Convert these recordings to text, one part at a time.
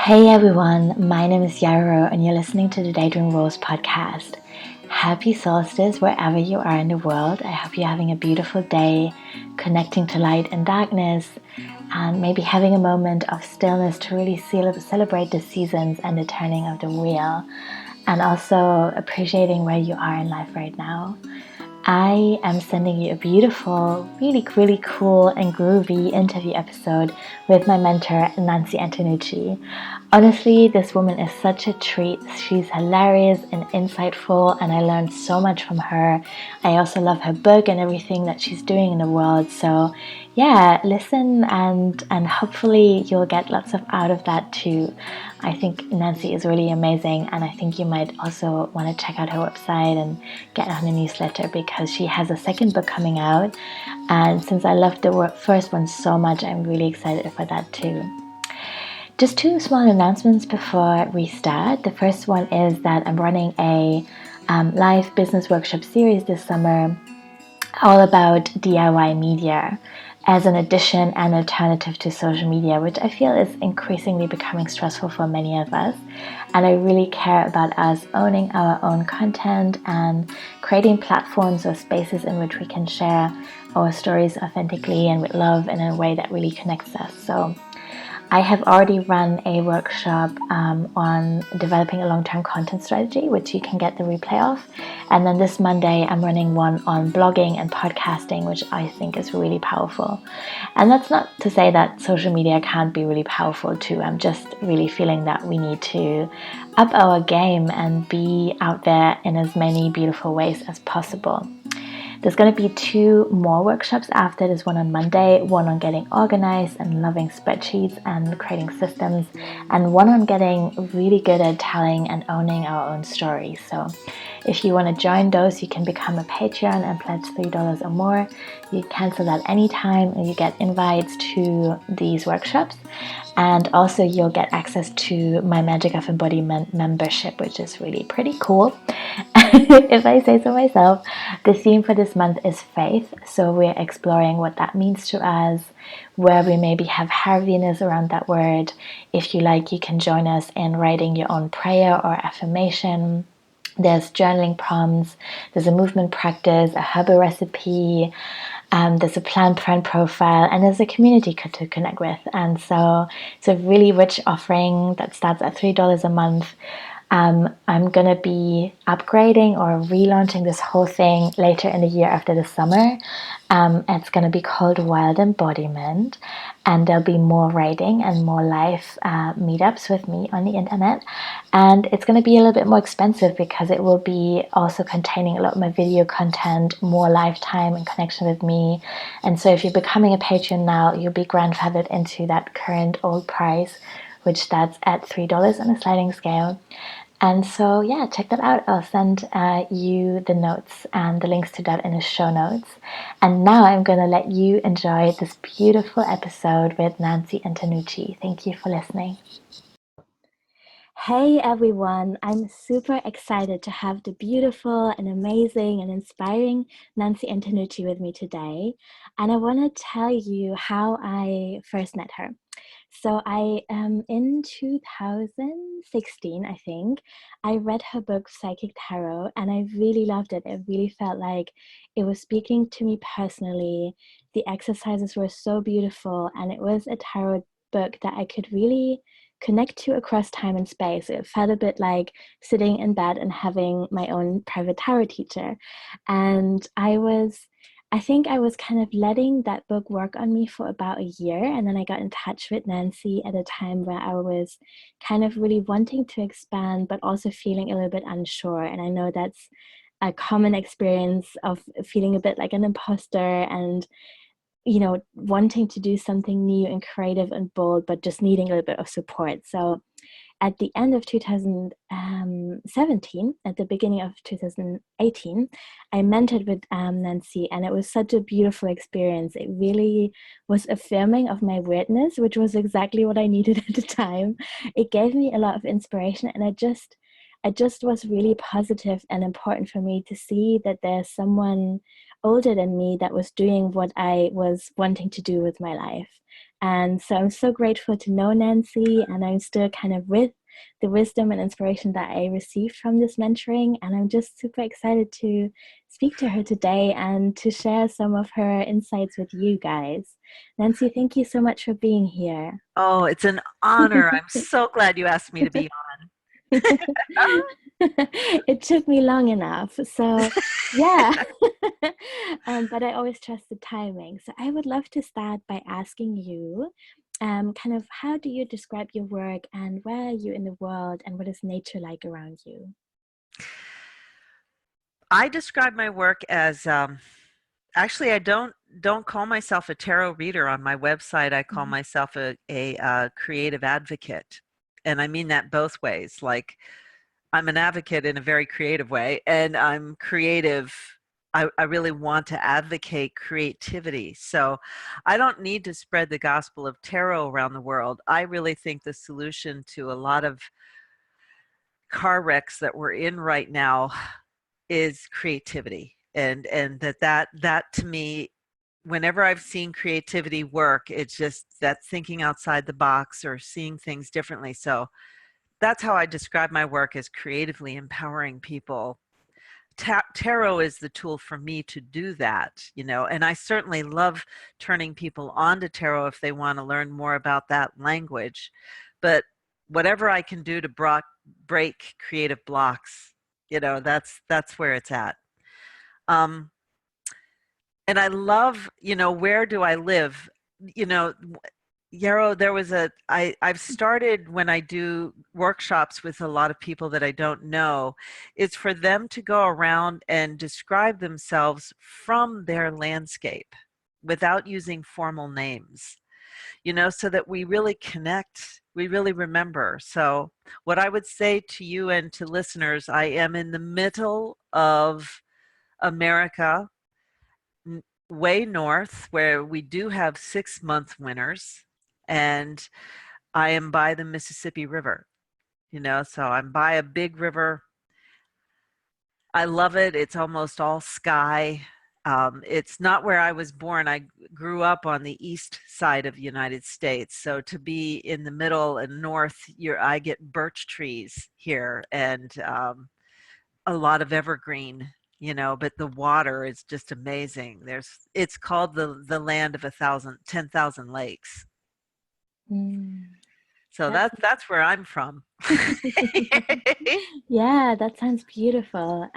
Hey everyone, my name is Yarrow and you're listening to the Daydreaming Wolves podcast. Happy Solstice wherever you are in the world. I hope you're having a beautiful day, connecting to light and darkness, and maybe having a moment of stillness to really celebrate the seasons and the turning of the wheel, and also appreciating where you are in life right now. I am sending you a beautiful, really cool and groovy interview episode with my mentor, Nancy Antenucci. Honestly, this woman is such a treat. She's hilarious and insightful, and I learned so much from her. I also love her book and everything that she's doing in the world. So yeah, listen and hopefully you'll get lots out of that too. I think Nancy is really amazing, and I think you might also want to check out her website and get on the newsletter because she has a second book coming out. And since I loved the first one so much, I'm really excited for that too. Just two small announcements before we start. The first one is that I'm running a live business workshop series this summer all about DIY media as an addition and alternative to social media, which I feel is increasingly becoming stressful for many of us. And I really care about us owning our own content and creating platforms or spaces in which we can share our stories authentically and with love in a way that really connects us. So I have already run a workshop on developing a long-term content strategy, which you can get the replay of. And then this Monday, I'm running one on blogging and podcasting, which I think is really powerful. And that's not to say that social media can't be really powerful too. I'm just really feeling that we need to up our game and be out there in as many beautiful ways as possible. There's going to be two more workshops after this, one on Monday, one on getting organized and loving spreadsheets and creating systems, and one on getting really good at telling and owning our own stories. So if you want to join those, you can become a Patron and pledge $3 or more. You cancel that anytime and you get invites to these workshops. And also you'll get access to my Magic of Embodiment membership, which is really pretty cool. If I say so myself, the theme for this month is faith. So we're exploring what that means to us, where we maybe have heaviness around that word. If you like, you can join us in writing your own prayer or affirmation. There's journaling prompts, there's a movement practice, a herbal recipe, there's a plant friend profile, and there's a community to connect with. And so it's a really rich offering that starts at $3 a month. I'm going to be upgrading or relaunching this whole thing later in the year after the summer. It's going to be called Wild Embodiment, and there'll be more writing and more live meetups with me on the internet. And it's going to be a little bit more expensive because it will be also containing a lot more video content, more live time and connection with me. And so if you're becoming a patron now, you'll be grandfathered into that current old price, which starts at $3 on a sliding scale. And so, yeah, check that out. I'll send you the notes and the links to that in the show notes. And now I'm going to let you enjoy this beautiful episode with Nancy Antenucci. Thank you for listening. Hey everyone, I'm super excited to have the beautiful and amazing and inspiring Nancy Antenucci with me today. And I want to tell you how I first met her. So in 2016, I think, I read her book, Psychic Tarot, and I really loved it. It really felt like it was speaking to me personally. The exercises were so beautiful, and it was a tarot book that I could really connect to across time and space. It felt a bit like sitting in bed and having my own private tarot teacher. And I think I was kind of letting that book work on me for about a year. And then I got in touch with Nancy at a time where I was kind of really wanting to expand, but also feeling a little bit unsure. And I know that's a common experience of feeling a bit like an imposter and, you know, wanting to do something new and creative and bold, but just needing a little bit of support. So at the end of 2017, at the beginning of 2018, I mentored with Nancy, and it was such a beautiful experience. It really was affirming of my weirdness, which was exactly what I needed at the time. It gave me a lot of inspiration, and it just was really positive and important for me to see that there's someone older than me that was doing what I was wanting to do with my life. And so I'm so grateful to know Nancy, and I'm still kind of with the wisdom and inspiration that I received from this mentoring. And I'm just super excited to speak to her today and to share some of her insights with you guys. Nancy, thank you so much for being here. Oh, it's an honor. I'm so glad you asked me to be It took me long enough. So, yeah. But I always trust the timing. So, I would love to start by asking you, kind of, how do you describe your work and where are you in the world and what is nature like around you? I describe my work as actually I don't call myself a tarot reader on my website. I call Mm. myself a creative advocate, and I mean that both ways. Like I'm an advocate in a very creative way, and I'm creative. I really want to advocate creativity. So I don't need to spread the gospel of tarot around the world. I really think the solution to a lot of car wrecks that we're in right now is creativity. And that to me, whenever I've seen creativity work, it's just that thinking outside the box or seeing things differently. So that's how I describe my work, as creatively empowering people. Tarot is the tool for me to do that, and I certainly love turning people on to tarot if they want to learn more about that language. But whatever I can do to break creative blocks, that's where it's at. Um, and I love, where do I live? You know, Yarrow, I've started, when I do workshops with a lot of people that I don't know, it's for them to go around and describe themselves from their landscape without using formal names, so that we really connect, we really remember. So what I would say to you and to listeners, I am in the middle of America, way north, where we do have 6-month winters, and I am by the Mississippi River, so I'm by a big river. I love it. It's almost all sky. It's not where I was born. I grew up on the east side of the United States. So to be in the middle and north, I get birch trees here, and a lot of evergreen, but the water is just amazing. It's called the land of 10,000 lakes. Mm, So that's that's where I'm from. yeah, that sounds beautiful.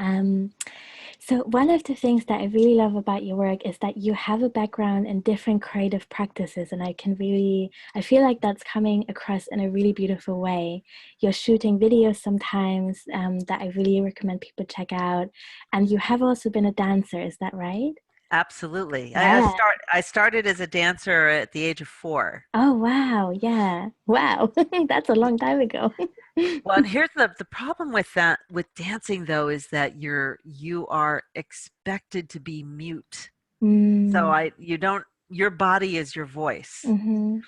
So one of the things that I really love about your work is that you have a background in different creative practices, and I feel like that's coming across in a really beautiful way. You're shooting videos sometimes, that I really recommend people check out, and you have also been a dancer, is that right? Absolutely. Yeah. I started as a dancer at the age of 4. Oh, wow. Yeah. Wow. That's a long time ago. Well, and here's the problem with that, with dancing though, is that you are expected to be mute. So Mm, you don't, your body is your voice. mm-hmm,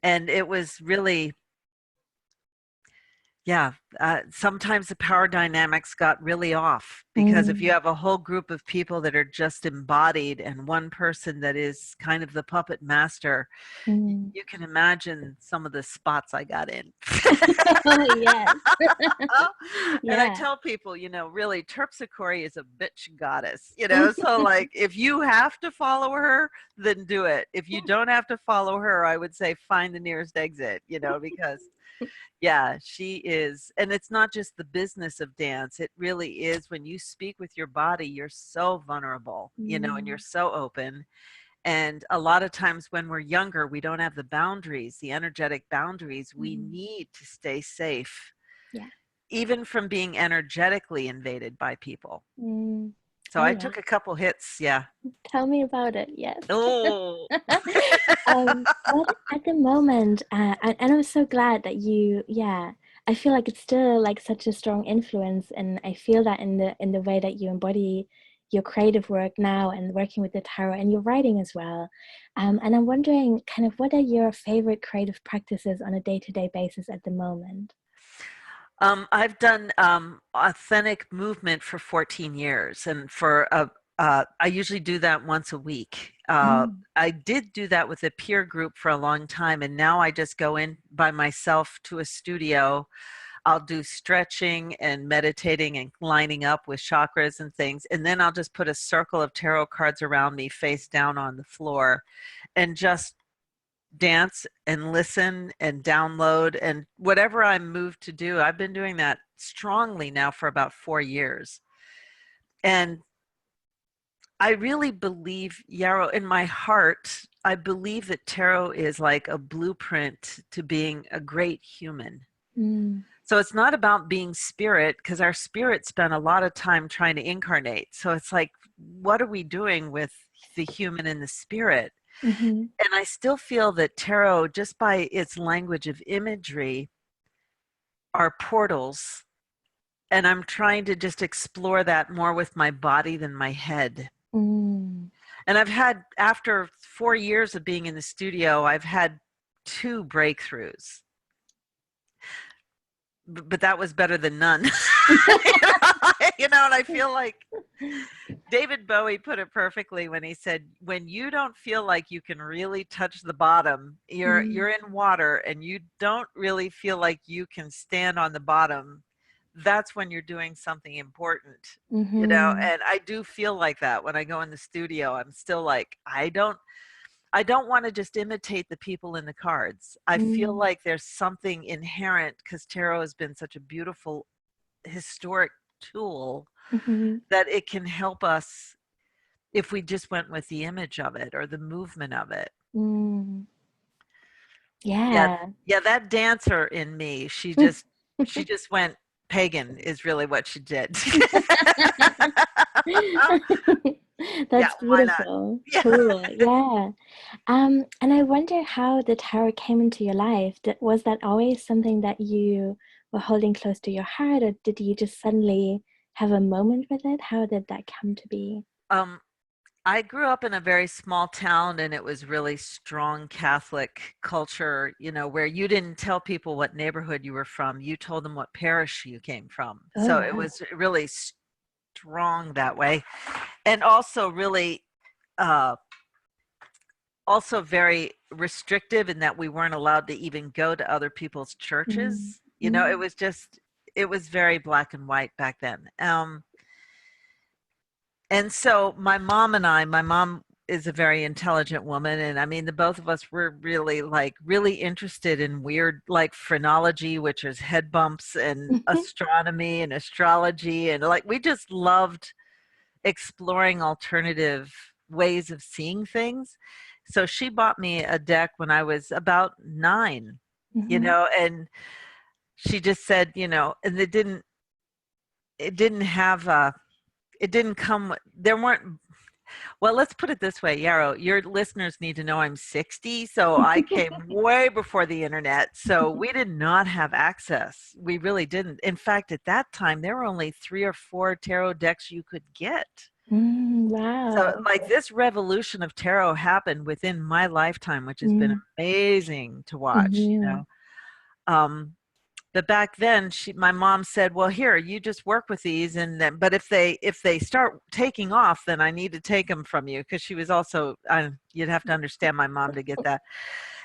And it was really, yeah, sometimes the power dynamics got really off, because if you mm, have a whole group of people that are just embodied and one person that is kind of the puppet master, mm. you can imagine some of the spots I got in. Oh, yes. And I Yeah. tell people, really, Terpsichore is a bitch goddess, so like if you have to follow her, then do it. If you don't have to follow her, I would say find the nearest exit, because yeah, she is. And it's not just the business of dance. It really is, when you speak with your body, you're so vulnerable, and you're Mm, so open. And a lot of times when we're younger, we don't have the boundaries, the energetic boundaries we mm, need to stay safe, yeah. even from being energetically invaded by people. Mm. So Oh, I yeah. took a couple hits. Yeah. Tell me about it. Yes. Oh, What at the moment, and I'm so glad that yeah, I feel like it's still like such a strong influence, and I feel that in the way that you embody your creative work now and working with the tarot and your writing as well. And I'm wondering, kind of, what are your favorite creative practices on a day-to-day basis at the moment? I've done authentic movement for 14 years, and for I usually do that once a week. Mm. I did do that with a peer group for a long time, and now I just go in by myself to a studio. I'll do stretching and meditating and lining up with chakras and things, and then I'll just put a circle of tarot cards around me face down on the floor and just dance and listen and download and whatever I'm moved to do. I've been doing that strongly now for about 4 years. And I really believe, Yarrow, in my heart, I believe that tarot is like a blueprint to being a great human. Mm. So it's not about being spirit, because our spirit spent a lot of time trying to incarnate. So it's like, what are we doing with the human and the spirit? Mm-hmm. And I still feel that tarot, just by its language of imagery, are portals. And I'm trying to just explore that more with my body than my head. Mm. And I've had, after 4 years of being in the studio, I've had 2 breakthroughs. But that was better than none. And I feel like David Bowie put it perfectly when he said, when you don't feel like you can really touch the bottom, you're Mm. in water and you don't really feel like you can stand on the bottom, that's when you're doing something important. Mm-hmm. And I do feel like that when I go in the studio. I'm still like, I don't want to just imitate the people in the cards. I feel Mm. like there's something inherent, because tarot has been such a beautiful historic tool, Mm-hmm. that it can help us if we just went with the image of it or the movement of it. Mm. Yeah, Yeah. yeah, that dancer in me, she just went pagan is really what she did. Yeah, That's why not? beautiful. Yeah. Cool. Yeah. And I wonder how the tarot came into your life. Was that always something that you were holding close to your heart, or did you just suddenly have a moment with it? How did that come to be? Um, I grew up in a very small town, and it was really strong Catholic culture, where you didn't tell people what neighborhood you were from. You told them what parish you came from. Oh, So it wow. was really strong that way. And also really, uh, also very restrictive in that we weren't allowed to even go to other people's Mm. churches. It Mm. was just, it was very black and white back then. And so my mom is a very intelligent woman. And I mean, the both of us were really interested in weird, like phrenology, which is head bumps, and astronomy and astrology. And like, we just loved exploring alternative ways of seeing things. So she bought me a deck when I was about 9, Mm-hmm. and she just said, and it didn't have it didn't come, there weren't, well, let's put it this way, Yarrow, your listeners need to know I'm 60, so I came way before the internet. So we did not have access. We really didn't. In fact, at that time, there were only 3 or 4 tarot decks you could get. Mm, So, wow. like, this revolution of tarot happened within my lifetime, which has been Mm. amazing to watch, Mm-hmm. Um, but back then, my mom said, "Well, here, you just work with these, and then, but if they start taking off, then I need to take them from you," because she was also, you'd have to understand my mom to get that,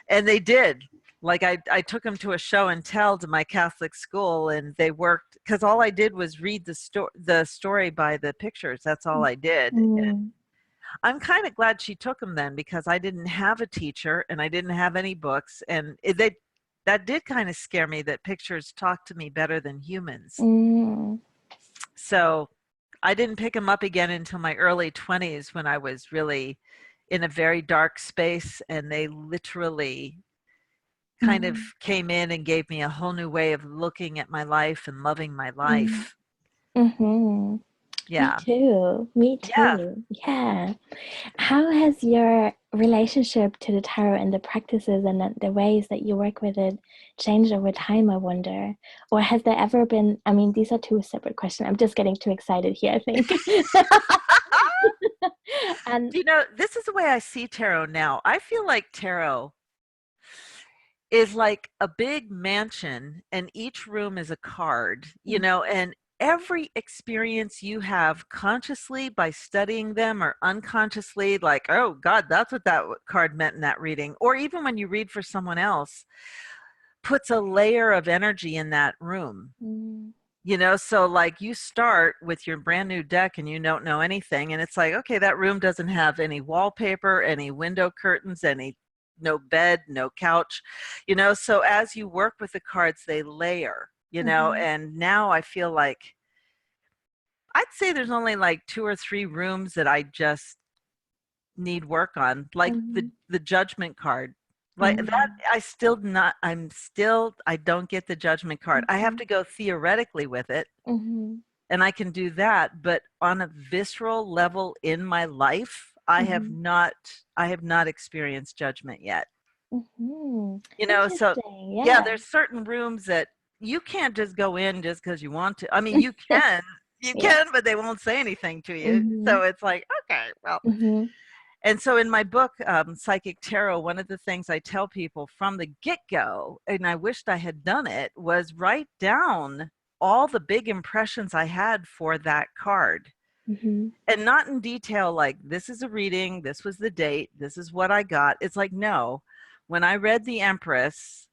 and they did. Like, I took them to a show and tell to my Catholic school, and they worked, because all I did was read the story by the pictures. That's all I did. Mm. I'm kind of glad she took them then, because I didn't have a teacher and I didn't have any books, and that did kind of scare me, that pictures talk to me better than humans. Mm. So I didn't pick them up again until my early 20s, when I was really in a very dark space, and they literally kind of Mm. came in and gave me a whole new way of looking at my life and loving my Mm. life. Mm-hmm. Me Yeah. too. Me Yeah. too. Yeah. How has your relationship to the tarot and the practices and the ways that you work with it changed over time, I wonder? Or has there ever been, I mean, these are two separate questions. I'm just getting too excited here, I think. And This is the way I see tarot now. I feel like tarot is like a big mansion, and each room is a card, and every experience you have consciously by studying them or unconsciously, like, oh God, that's what that card meant in that reading, or even when you read for someone else, puts a layer of energy in that room. So like you start with your brand new deck and you don't know anything, and it's like, okay, that room doesn't have any wallpaper, any window curtains, no bed, no couch, so as you work with the cards, they layer, and now I feel like I'd say there's only like 2 or 3 rooms that I just need work on, like the judgment card. Like that, I don't get the judgment card. I have to go theoretically with it, and I can do that, but on a visceral level in my life, I have not experienced judgment so Interesting. yeah, there's certain rooms that you can't just go in just because you want to. I mean, you can, but they won't say anything to you. So it's like, okay, well. And so in my book, Psychic Tarot, one of the things I tell people from the get-go, and I wished I had done it, was write down all the big impressions I had for that card. And not in detail, like, this is a reading, this was the date, this is what I got. It's like, no, when I read the Empress,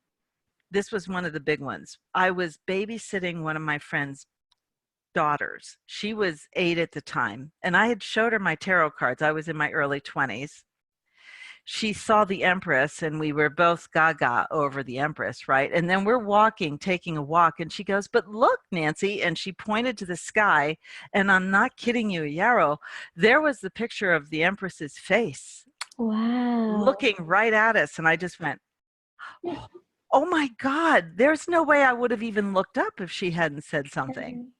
this was one of the big ones. I was babysitting one of my friend's daughters. She was 8 at the time, and I had showed her my tarot cards. I was in my early 20s. She saw the Empress, and we were both gaga over the Empress, right? And then we're taking a walk, and she goes, but look, Nancy, and she pointed to the sky, and I'm not kidding you, Yarrow, there was the picture of the Empress's face. Wow. Looking right at us, and I just went, oh my God, there's no way I would have even looked up if she hadn't said something.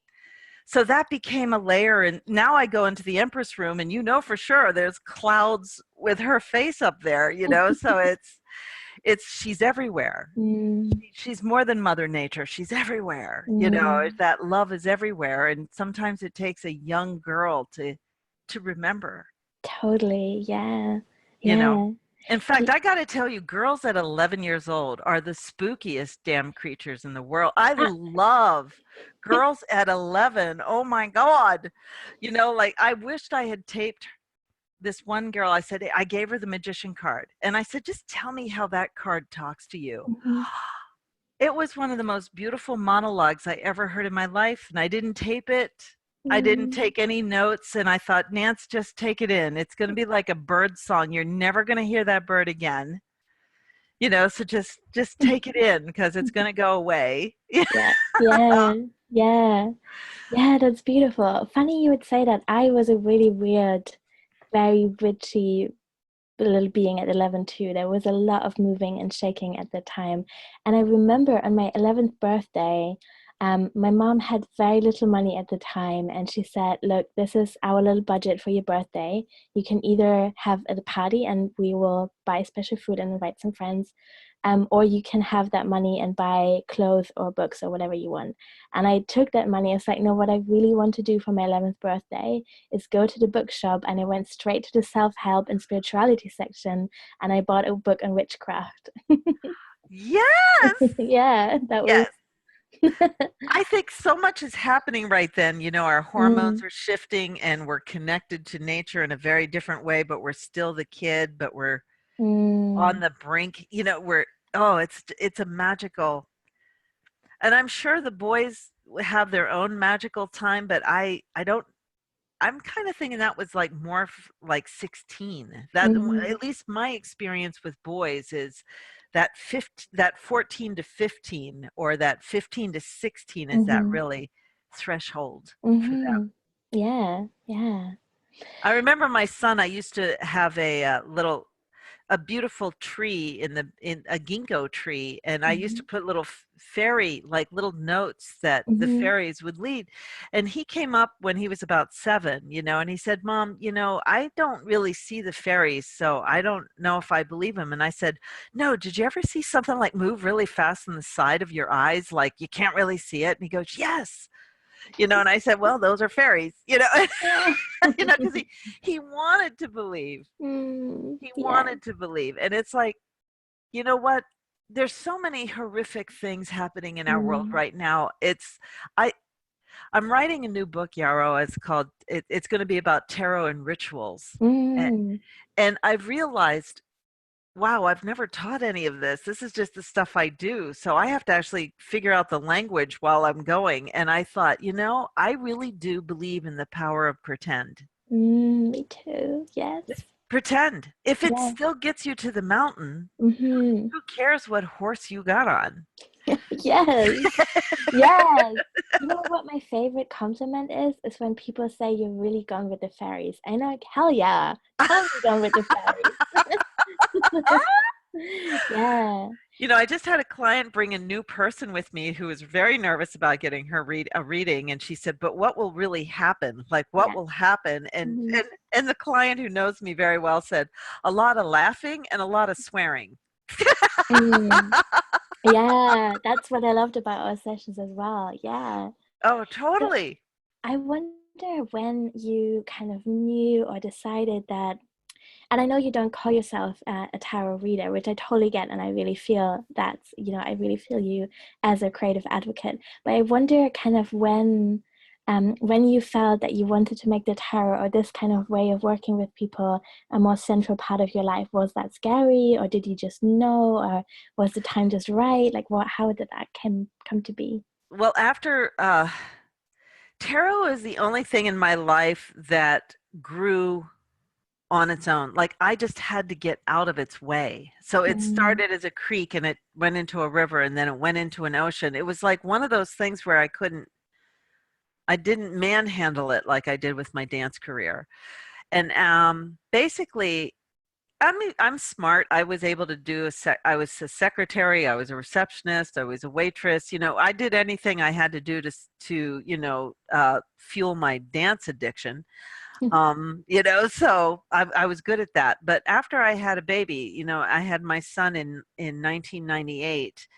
So that became a layer, and now I go into the Empress room, and for sure there's clouds with her face up there, so she's everywhere. She's more than Mother Nature. She's everywhere. That love is everywhere, and sometimes it takes a young girl to remember. Totally, yeah. In fact, I got to tell you, girls at 11 years old are the spookiest damn creatures in the world. I love girls at 11. Oh my God. Like, I wished I had taped this one girl. I said, I gave her the magician card, and I said, just tell me how that card talks to you. It was one of the most beautiful monologues I ever heard in my life, and I didn't tape it. I didn't take any notes, and I thought, Nance, just take it in. It's going to be like a bird song. You're never going to hear that bird again. So just take it in, because it's going to go away. Yeah, that's beautiful. Funny you would say that. I was a really weird, very witchy little being at 11 too. There was a lot of moving and shaking at the time. And I remember on my 11th birthday, my mom had very little money at the time, and she said, look, this is our little budget for your birthday. You can either have a party and we will buy special food and invite some friends, or you can have that money and buy clothes or books or whatever you want. And I took that money. I was like, no, what I really want to do for my 11th birthday is go to the bookshop. And I went straight to the self-help and spirituality section, and I bought a book on witchcraft. Yes. Yeah, that was. I think so much is happening right then. Our hormones are shifting, and we're connected to nature in a very different way, but we're still the kid, but we're on the brink. It's a magical, and I'm sure the boys have their own magical time, but I'm kind of thinking that was like more like 16. That at least my experience with boys is that 14 to 15, or that 15 to 16 is that really threshold for them. Yeah. I remember my son, I used to have a beautiful tree in a ginkgo tree, and I used to put little fairy, like little notes that the fairies would lead. And he came up when he was about 7, and he said, Mom, I don't really see the fairies, so I don't know if I believe him. And I said, no, did you ever see something like move really fast on the side of your eyes, like you can't really see it? And he goes, yes. And I said, well, those are fairies, because he wanted to believe. He wanted to believe. And it's like, you know what? There's so many horrific things happening in our world right now. I'm writing a new book, Yarrow. It's going to be about tarot and rituals. And, Mm, and I've realized, wow, I've never taught any of this. This is just the stuff I do. So I have to actually figure out the language while I'm going. And I thought, I really do believe in the power of pretend. me too. Yes. Pretend. If it Yeah. still gets you to the mountain, Mm-hmm. who cares what horse you got on? Yes. Yes. You know what my favorite compliment is? Is when people say you're really gone with the fairies. I know, like, hell yeah. Totally gone with the fairies. Yeah. I just had a client bring a new person with me who was very nervous about getting her a reading, and she said, "But what will really happen? Like, what Yeah. will happen?" And Hmm. and the client who knows me very well said, "A lot of laughing and a lot of swearing." Mm. Yeah, that's what I loved about our sessions as well. Yeah. Oh, So totally. I wonder when you kind of knew or decided that, and I know you don't call yourself a tarot reader, which I totally get, and I really feel that, I really feel you as a creative advocate. But I wonder kind of when you felt that you wanted to make the tarot or this kind of way of working with people a more central part of your life. Was that scary, or did you just know, or was the time just right? Like, how did that come to be? Well, after tarot is the only thing in my life that grew on its own. Like I just had to get out of its way. So it Mm, started as a creek and it went into a river and then it went into an ocean. It was like one of those things where I didn't manhandle it like I did with my dance career. And basically, I'm smart. I was able to I was a secretary, I was a receptionist, I was a waitress. I did anything I had to do to fuel my dance addiction. So I was good at that. But after I had a baby, I had my son in 1998.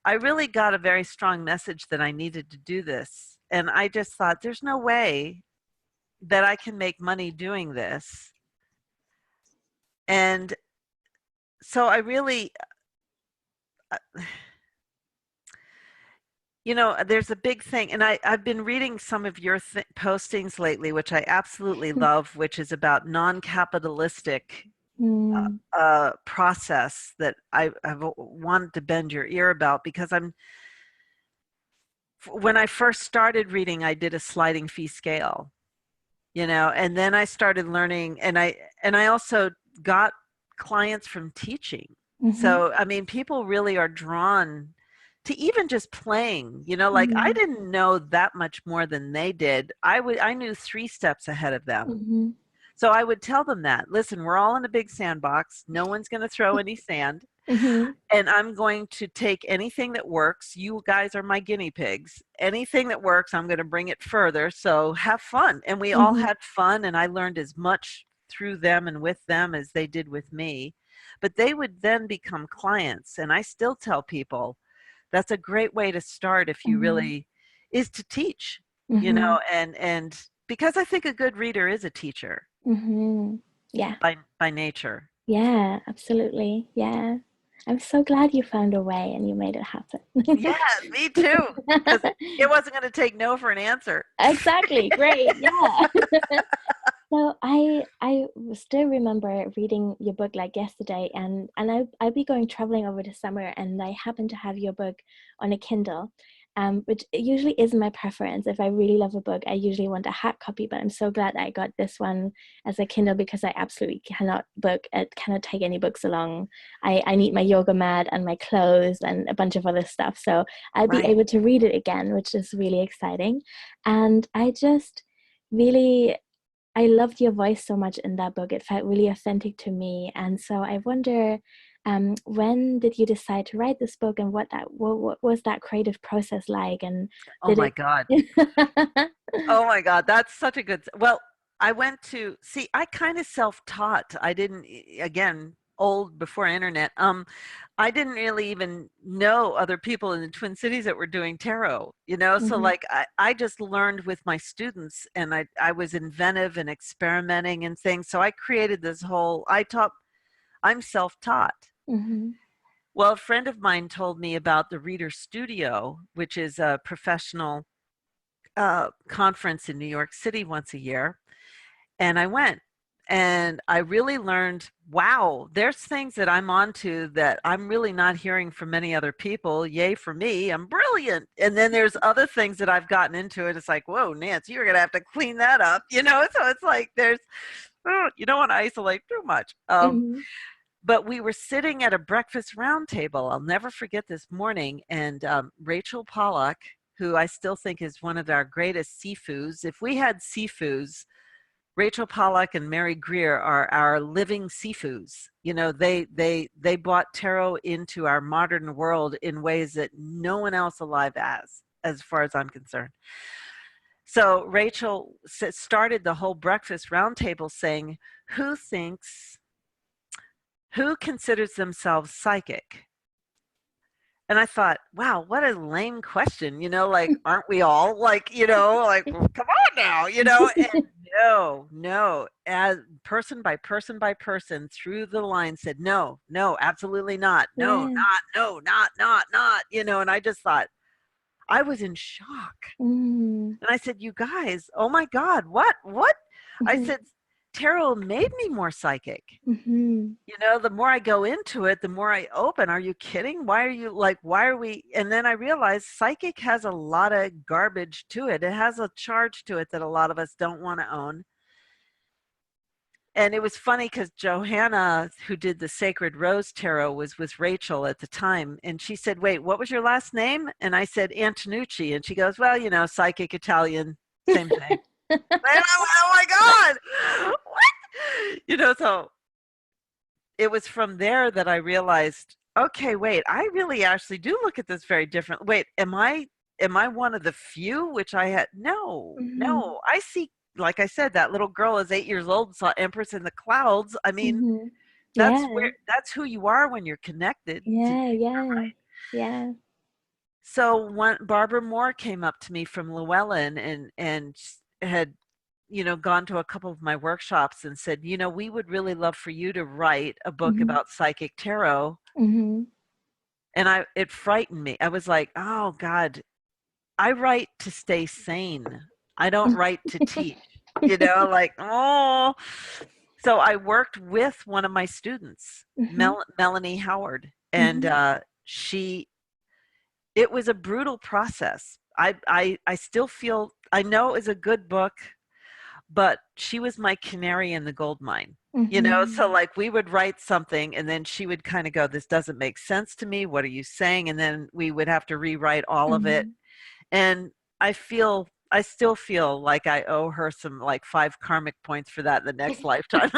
I really got a very strong message that I needed to do this. And I just thought, there's no way that I can make money doing this. And so I really, uh, there's a big thing. And I've been reading some of your postings lately, which I absolutely love, which is about non-capitalistic mm, process that I've wanted to bend your ear about because when I first started reading, I did a sliding fee scale, and then I started learning, and I also got clients from teaching. mm-hmm, So I mean, people really are drawn to even just playing. Like I mm, didn't know that much more than they did. I knew 3 steps ahead of them. mm-hmm, So I would tell them that, listen, we're all in a big sandbox. No one's going to throw any sand. mm-hmm, And I'm going to take anything that works. You guys are my guinea pigs. Anything that works, I'm going to bring it further. So have fun. And we all mm-hmm, had fun. And I learned as much through them and with them as they did with me. But they would then become clients. And I still tell people that's a great way to start if you mm-hmm, really is to teach, mm-hmm, and because I think a good reader is a teacher mm-hmm. Yeah. by nature. Yeah, absolutely. Yeah. I'm so glad you found a way and you made it happen. Yeah, me too. Because it wasn't going to take no for an answer. Exactly. Great. Yeah. So I still remember reading your book like yesterday, and I'll be going traveling over the summer, and I happen to have your book on a Kindle, which usually isn't my preference. If I really love a book, I usually want a hard copy, but I'm so glad I got this one as a Kindle because I absolutely cannot take any books along. I need my yoga mat and my clothes and a bunch of other stuff, so I'll be Right. able to read it again, which is really exciting, and I just really I loved your voice so much in that book. It felt really authentic to me. And so I wonder, when did you decide to write this book, and what was that creative process like? And Oh did my it? God. Oh my God. That's such a well, I went to see, I kind of self-taught. I didn't, again, old before internet. I didn't really even know other people in the Twin Cities that were doing tarot. So Mhm, like I just learned with my students and I was inventive and experimenting and things. So I created this I'm self-taught. mhm, Well, a friend of mine told me about the Reader Studio, which is a professional conference in New York City once a year, and I went. And I really learned, wow, there's things that I'm onto that I'm really not hearing from many other people. Yay for me, I'm brilliant. And then there's other things that I've gotten into it. It's like, whoa, Nancy, you're going to have to clean that up, you know? So it's like you don't want to isolate too much. Mm-hmm. But we were sitting at a breakfast round table. I'll never forget this morning. And Rachel Pollack, who I still think is one of our greatest Sifus, if we had Sifus, Rachel Pollack and Mary Greer are our living Sifus. You know, they brought tarot into our modern world in ways that no one else alive has, as far as I'm concerned. So Rachel started the whole breakfast roundtable saying, who considers themselves psychic? And I thought, wow, what a lame question, you know, like, aren't we all like, you know, like, well, come on now, you know, and no, as person by person by person through the line said, no, absolutely not. No, Yeah. not, no, not, you know, and I just thought, I was in shock. Mm-hmm. And I said, you guys, oh my God, what? I Mm-hmm. said, tarot made me more psychic. Mm-hmm. You know, the more I go into it, the more I open. Are you kidding? Why are we? And then I realized psychic has a lot of garbage to it. It has a charge to it that a lot of us don't want to own. And it was funny because Johanna, who did the Sacred Rose Tarot, was with Rachel at the time. And she said, wait, what was your last name? And I said, Antenucci. And she goes, well, you know, psychic Italian, same thing. And I went, oh my God, what? You know, so it was from there that I realized, okay, wait, I really actually do look at this very different. Wait, am I one of the few? Which I had Mm-hmm. no. I see, like I said, that little girl is 8 years old and saw Empress in the Clouds. I mean, Mm-hmm. Yeah. that's who you are when you're connected to Yeah. nature, Yeah. right? Yeah. So when Barbara Moore came up to me from Llewellyn and had gone to a couple of my workshops and said, we would really love for you to write a book Mm-hmm. about psychic tarot. Mm-hmm. And it frightened me. I was like, oh God, I write to stay sane. I don't write to teach, like, oh. So I worked with one of my students, Mm-hmm. Melanie Howard, and Mm-hmm. it was a brutal process. I still feel, I know it was a good book, but she was my canary in the gold mine. So Mm-hmm. like we would write something and then she would kind of go, this doesn't make sense to me, what are you saying? And then we would have to rewrite all of it. Mm-hmm. And I still feel like I owe her some like 5 karmic points for that in the next lifetime.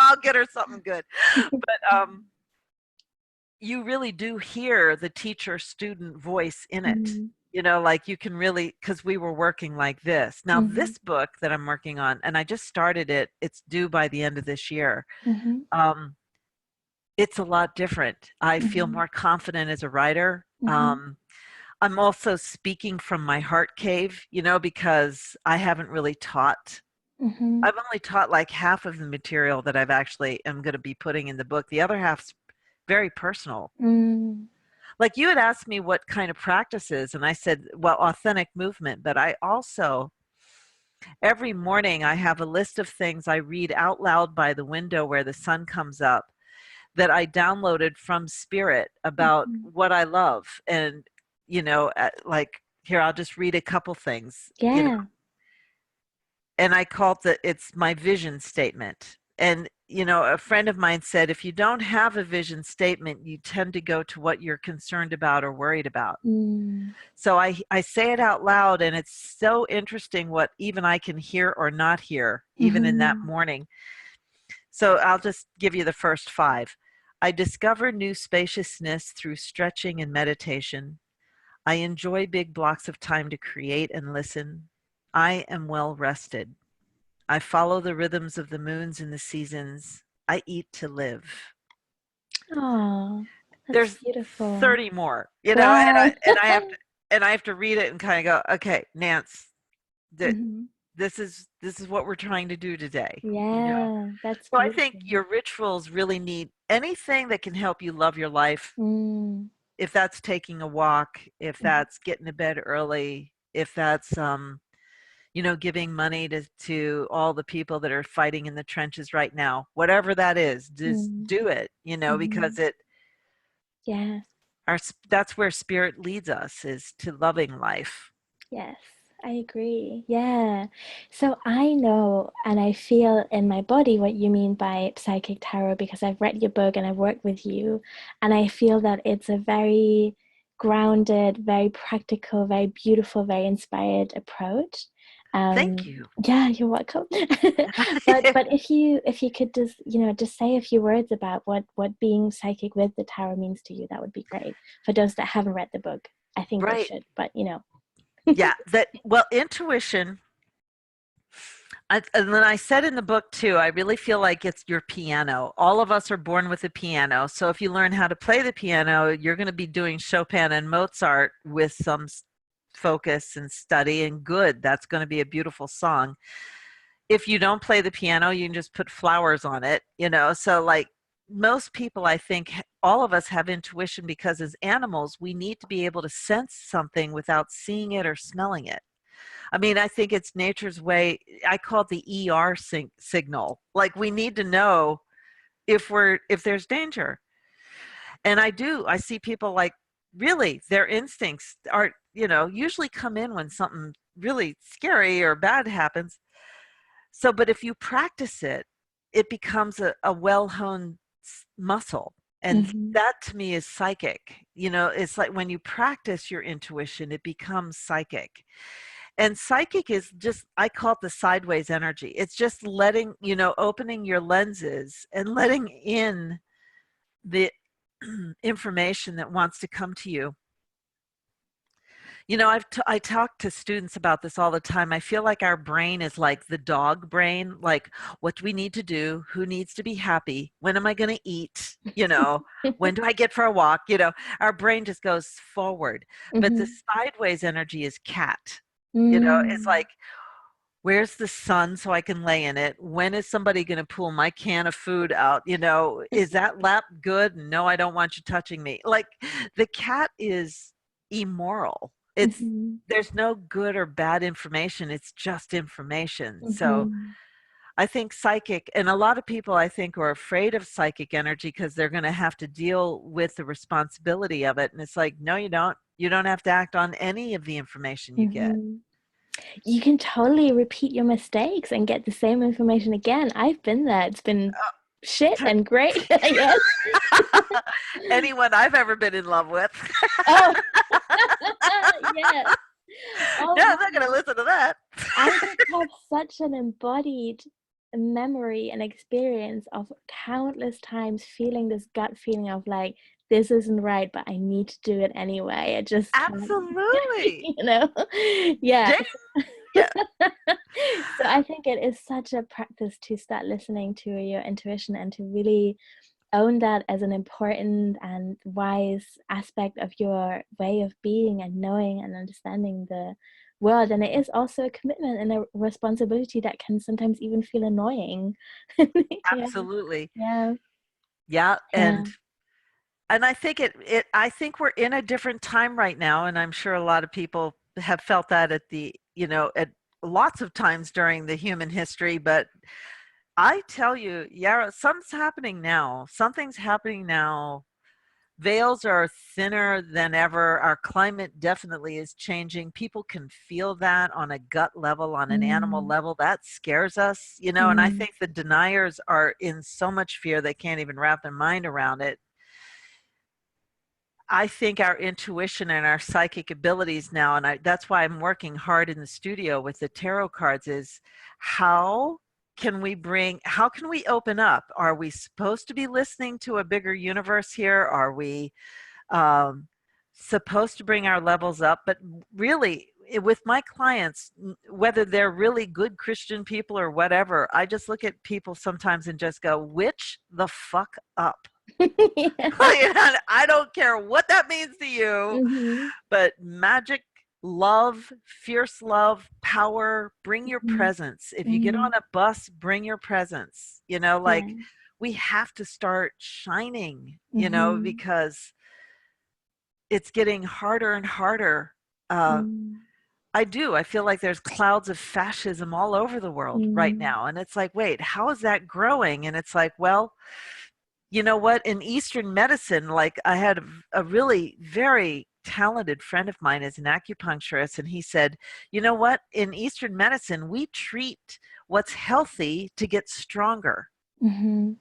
I'll get her something good. But you really do hear the teacher student voice in it. Mm-hmm. Like you can really, because we were working like this. Now, Mm-hmm. this book that I'm working on, and I just started it, it's due by the end of this year. Mm-hmm. It's a lot different. I feel Mm-hmm. more confident as a writer. Mm-hmm. I'm also speaking from my heart cave, because I haven't really taught. Mm-hmm. I've only taught like half of the material that I've actually am going to be putting in the book. The other half's very personal. Mm-hmm. Like you had asked me what kind of practices, and I said, well, authentic movement. But I also, every morning, I have a list of things I read out loud by the window where the sun comes up that I downloaded from Spirit about Mm-hmm. what I love. And, like, here, I'll just read a couple things, Yeah. and I call it's my vision statement. And, a friend of mine said, if you don't have a vision statement, you tend to go to what you're concerned about or worried about. Mm. So I say it out loud, and it's so interesting what even I can hear or not hear, even in that Mm-hmm. morning. So I'll just give you the first 5. I discover new spaciousness through stretching and meditation. I enjoy big blocks of time to create and listen. I am well rested. I follow the rhythms of the moons and the seasons. I eat to live. Oh, that's There's beautiful. 30 more, Wow. and I have to read it and kind of go, okay, Nance, that Mm-hmm. this is what we're trying to do today. Yeah, that's So I think beautiful. your rituals really need anything that can help you love your life. Mm. If that's taking a walk, if that's getting to bed early, if that's giving money to all the people that are fighting in the trenches right now, whatever that is, just Mm. do it, Mm-hmm. because Yeah. that's where spirit leads us, is to loving life. Yes, I agree. Yeah. So I know and I feel in my body what you mean by psychic tarot because I've read your book and I've worked with you, and I feel that it's a very grounded, very practical, very beautiful, very inspired approach. Thank you. Yeah, you're welcome. But if you could just just say a few words about what being psychic with the tarot means to you, that would be great for those that haven't read the book. I think they Right. should, but Yeah, intuition, and then I said in the book too, I really feel like it's your piano. All of us are born with a piano. So if you learn how to play the piano, you're going to be doing Chopin and Mozart with some focus and study, and good. That's going to be a beautiful song. If you don't play the piano, you can just put flowers on it. So, like, most people, I think, all of us have intuition because as animals, we need to be able to sense something without seeing it or smelling it. I mean, I think it's nature's way. I call it the ER signal. Like, we need to know if there's danger. And I see people, like, really their instincts are, usually come in when something really scary or bad happens. So, but if you practice it, it becomes a well-honed muscle. And hmm that to me is psychic. It's like when you practice your intuition, it becomes psychic. And psychic is just, I call it the sideways energy. It's just opening your lenses and letting in the information that wants to come to you. I talk to students about this all the time. I feel like our brain is like the dog brain. Like, what do we need to do? Who needs to be happy? When am I going to eat? When do I get for a walk? Our brain just goes forward. But the hmm sideways energy is cat. It's Mm. like, where's the sun so I can lay in it? When is somebody going to pull my can of food out? Is that lap good? No, I don't want you touching me. Like, the cat is immoral. Mhm. There's no good or bad information. It's just information. So Mhm. I think psychic, and a lot of people I think are afraid of psychic energy because they're going to have to deal with the responsibility of it. And it's like, no, you don't. You don't have to act on any of the information you get. Mhm. You can totally repeat your mistakes and get the same information again. I've been there. It's been shit and great, I guess. Anyone I've ever been in love with. Oh, yes. Oh No, I'm not going to man. listen to that. I just have such an embodied memory and experience of countless times feeling this gut feeling of like, this isn't right, but I need to do it anyway. I just can't, Absolutely. you know? Yeah. Dang, yeah, So I think it is such a practice to start listening to your intuition and to really own that as an important and wise aspect of your way of being and knowing and understanding the world. And it is also a commitment and a responsibility that can sometimes even feel annoying. Yeah, absolutely. yeah, Yeah, yeah. and I think I think we're in a different time right now, and I'm sure a lot of people have felt that at lots of times during the human history, but I tell you, yeah, something's happening now. Something's happening now. Veils are thinner than ever. Our climate definitely is changing. People can feel that on a gut level, on an animal Mm, level. That scares us, and I mm, think the deniers are in so much fear they can't even wrap their mind around it. I think our intuition and our psychic abilities now, and that's why I'm working hard in the studio with the tarot cards, is how how can we open up? Are we supposed to be listening to a bigger universe here? Are we um, supposed to bring our levels up? But really, with my clients, whether they're really good Christian people or whatever, I just look at people sometimes and just go, "Which the fuck up?" yeah. I don't care what that means to you, Mhm, but magic, love, fierce love, power, bring your mhm, presence. If you get on mhm. a bus, bring your presence. Yeah. Like, we have to start shining, Mhm, because it's getting harder and harder. Uh, mm. I do. I feel like there's clouds of fascism all over the world right Mm. now. And it's like, wait, how is that growing? And it's like, well, you know what? In Eastern medicine, like I had a really very talented friend of mine is an acupuncturist, and he said, you know what? In Eastern medicine, we treat what's healthy to get stronger Mm-hmm.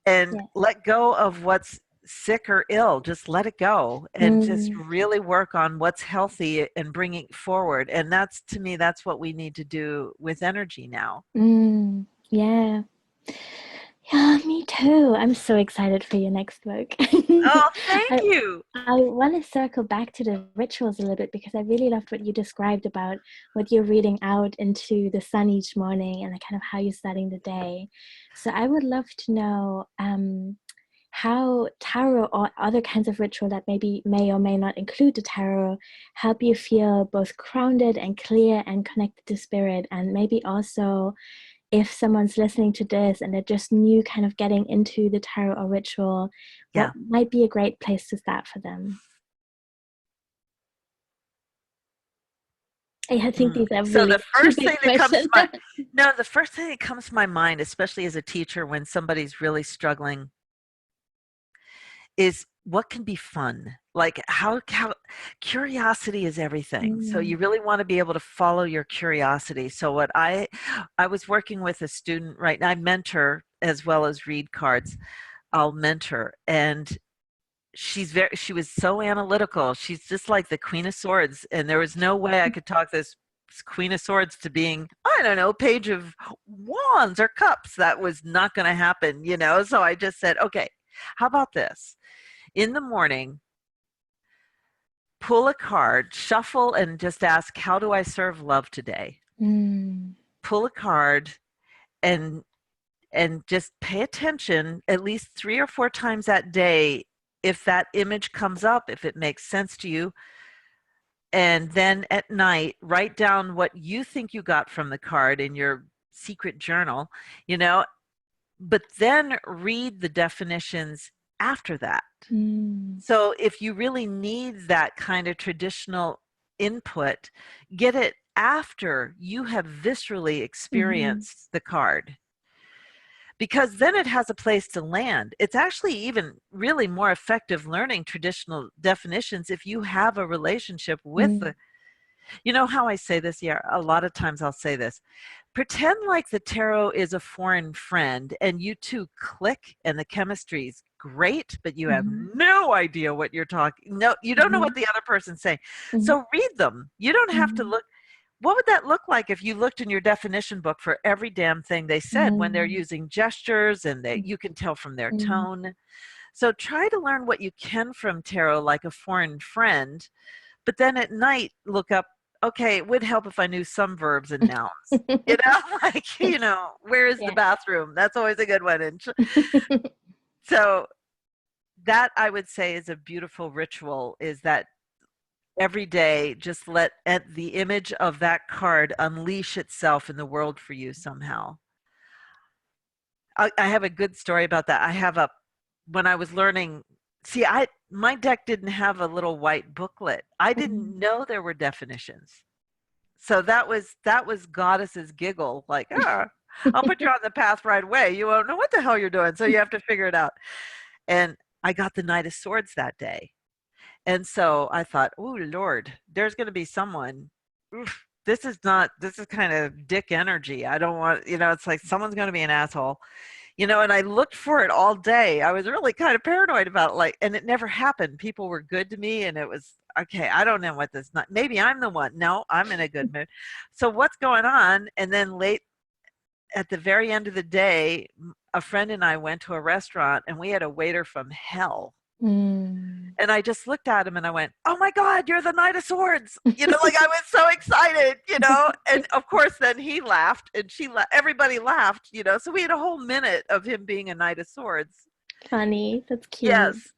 and Yeah. let go of what's sick or ill. Just let it go and just Mm. really work on what's healthy and bring it forward. And that's, to me, that's what we need to do with energy now. Mm. Yeah. Yeah, me too. I'm so excited for your next book. Oh, thank I you. I want to circle back to the rituals a little bit because I really loved what you described about what you're reading out into the sun each morning and kind of how you're starting the day. So I would love to know how tarot or other kinds of ritual that maybe may or may not include the tarot help you feel both grounded and clear and connected to spirit, and maybe also if someone's listening to this and they're just new kind of getting into the tarot or ritual, what Yeah. might be a great place to start for them? I think these are So the really two first thing big that comes to questions. my no, the first thing that comes to my mind, especially as a teacher, when somebody's really struggling, is what can be fun. Like how curiosity is everything. So Mm, you really want to be able to follow your curiosity. So what I was working with a student right now, I mentor as well as read cards. I'll mentor, and she was so analytical. She's just like the Queen of Swords, and there was no way I could talk this Queen of Swords to being, I don't know, Page of Wands or Cups. That was not going to happen, you know. So I just said, okay, how about this? In the morning, pull a card, shuffle, and just ask, how do I serve love today? mm, Pull a card and just pay attention at least 3 or 4 times that day if that image comes up, if it makes sense to you. And then at night, write down what you think you got from the card in your secret journal, you know, but then read the definitions after that. mm, So if you really need that kind of traditional input, get it after you have viscerally mhm, experienced the card, because then it has a place to land. It's actually even really more effective learning traditional definitions if you have a relationship with mm, the, you know how I say this? Yeah, a lot of times I'll say this. Pretend like the tarot is a foreign friend and you two click and the chemistry is great, but you have mhm, no idea what you're talking. No, you don't know what mhm, the other person's saying. mhm, So read them. You don't have to mhm, look. What would that look like if you looked in your definition book for every damn thing they said when they're mm, using gestures and they, you can tell from their mm, tone? So try to learn what you can from tarot like a foreign friend, but then at night look up, okay, it would help if I knew some verbs and nouns, you know. Like, you know, where is the yeah. bathroom? That's always a good one. And so that, I would say, is a beautiful ritual, is that every day just let the image of that card unleash itself in the world for you somehow. I have a good story about that. I have a, when I was learning, see, my deck didn't have a little white booklet. I didn't Mm. know there were definitions. So that was goddess's giggle, like, ah, I'll put you on the path right away. You won't know what the hell you're doing, so you have to figure it out. And I got the Knight of Swords that day. And so I thought, oh Lord, there's gonna be someone. Oof, this is kind of dick energy. I don't want, you know, it's like someone's gonna be an asshole. You know, and I looked for it all day. I was really kind of paranoid about it, like, and it never happened. People were good to me, and it was okay. I don't know what this. Not, maybe I'm the one. No, I'm in a good mood. So what's going on? And then late at the very end of the day, a friend and I went to a restaurant, and we had a waiter from hell. Mm. And I just looked at him and I went, "Oh my God, you're the Knight of Swords!" You know, like I was so excited, you know. And of course, then he laughed, and everybody laughed, you know. So we had a whole minute of him being a Knight of Swords. Funny. That's cute. Yes.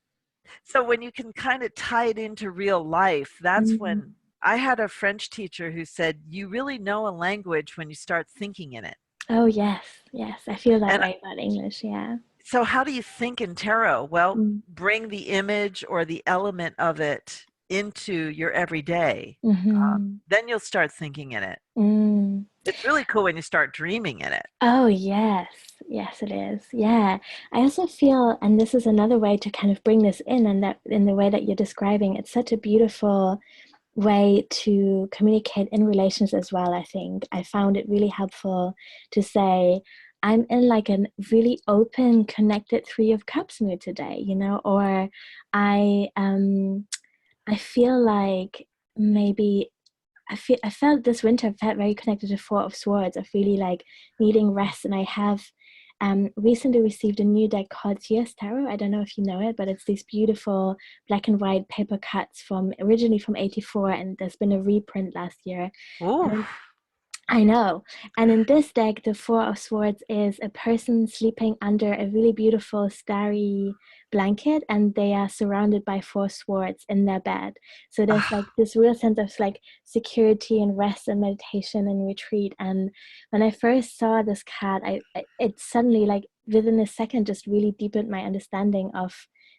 So when you can kind of tie it into real life, that's Mm. when I had a French teacher who said, "You really know a language when you start thinking in it." Oh, yes. Yes. I feel that And way about English. Yeah. so, how do you think in tarot? Well, Mm. bring the image or the element of it into your everyday, Mm-hmm. then you'll start thinking in it. Mm. It's really cool when you start dreaming in it. Oh, yes. Yes, it is. Yeah. I also feel, and this is another way to kind of bring this in, and that in the way that you're describing, it's such a beautiful way to communicate in relations as well. I think I found it really helpful to say, I'm in like a really open, connected Three of Cups mood today, or I I feel like maybe I felt this winter, I felt very connected to Four of Swords, of really like needing rest. And I have recently received a new deck called CS Tarot. I don't know if you know it, but it's these beautiful black and white paper cuts from originally from '84, and there's been a reprint last year. Ooh. And I know. And in this deck, the Four of Swords is a person sleeping under a really beautiful starry blanket, and they are surrounded by four swords in their bed. So there's like this real sense of like security and rest and meditation and retreat. And when I first saw this card, it suddenly, like within a second, just really deepened my understanding of